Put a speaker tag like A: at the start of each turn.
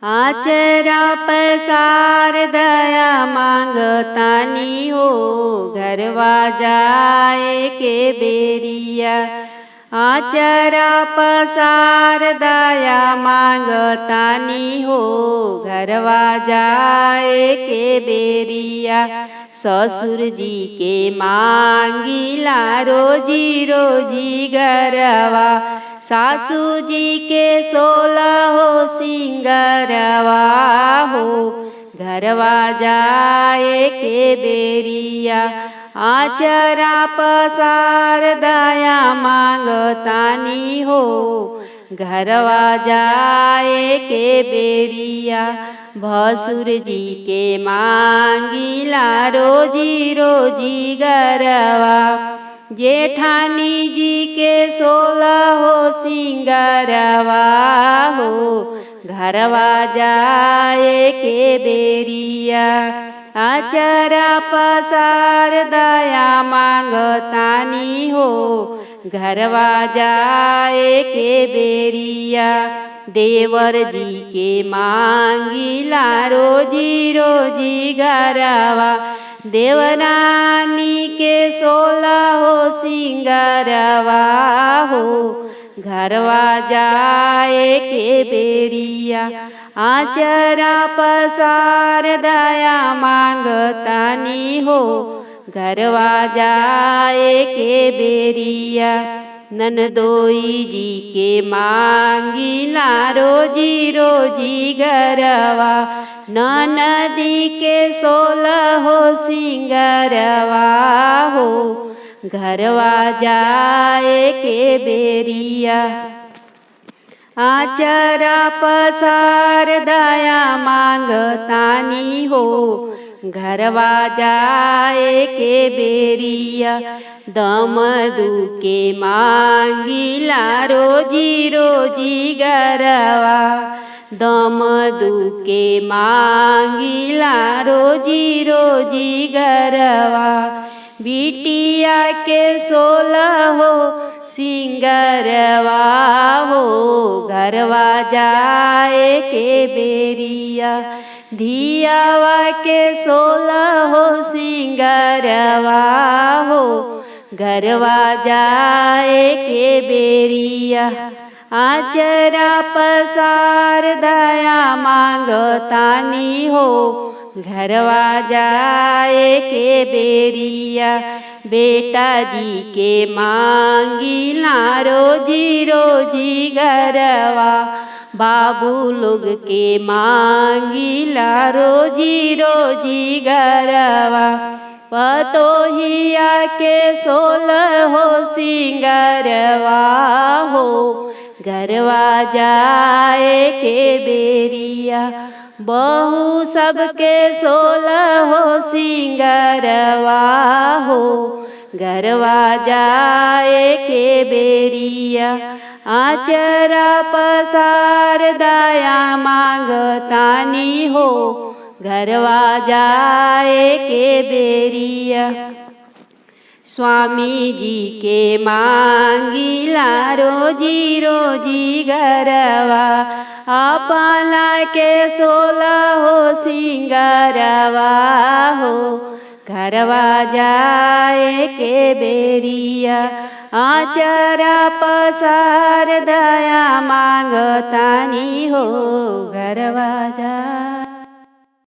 A: आचरा पसार दया मांगतानी हो, घरवा जाए के बेरिया। आचरा पसार दया मांगतानी हो, घरवा जाए के बेरिया। ससुर जी के मांगिला रोजी रोजी घरवा, सासू जी के 16 सिंगरवा हो, घरवा जाए के बेरिया। आचरा पसार दया मांगतानी हो, घरवा जाए के बेरिया। भसुर जी के मांगिला रोजी रोजी घरवा, जेठानी जी के 16 सिंगरवा हो, घरवा जाए के बेरिया। आचरा पसार दया मांगतानी हो, घरवा जाए के बेरिया। देवर जी के मांगिला रोजी रोजी घरवा, देवरानी के 16 सिंगरवा हो, घरवा जाए के बेरिया। आचरा पसार दया मांगतानी हो, घरवा जाए के बेरिया। ननदोई जी के मांगिला रोजी रोजी घरवा, ननदी के 16 सिंगरवा हो, घरवा जाए के बेरिया। आचरा पसार दया मांगतानी हो, घरवा जाए के बेरिया। दमदू के मांगिला रोजी रोजी घरवा, दमदू के मांगिला रोजी रोजी घरवा। बिटिया के 16 सिंगरवा हो, घरवा जाए के बेरिया। धियावा के 16 सिंगरवा हो, घरवा जाए के बेरिया। आचरा पसार दया मांगतानी हो, घरवा जाए के बेरिया। बेटा जी के मांगिला रोजी रोजी घरवा, बाबू लोग के मांगिला रोजी रोजी घरवा। पतोहिया के 16 सिंगरवा हो, घरवा जाए के बेरिया। बहू सबके 16 सिंगरवा हो, घरवा जाए के बेरिया। आचरा पसार दया मांगतानी हो, घरवा जाए के बेरिया। स्वामी जी के मांगिला रोजी रोजी घरवा, अपना के 16 सिंगरवा हो, घरवा जाए के बेरिया। आचरा पसार दया मांगतानी हो, घरवा जाए।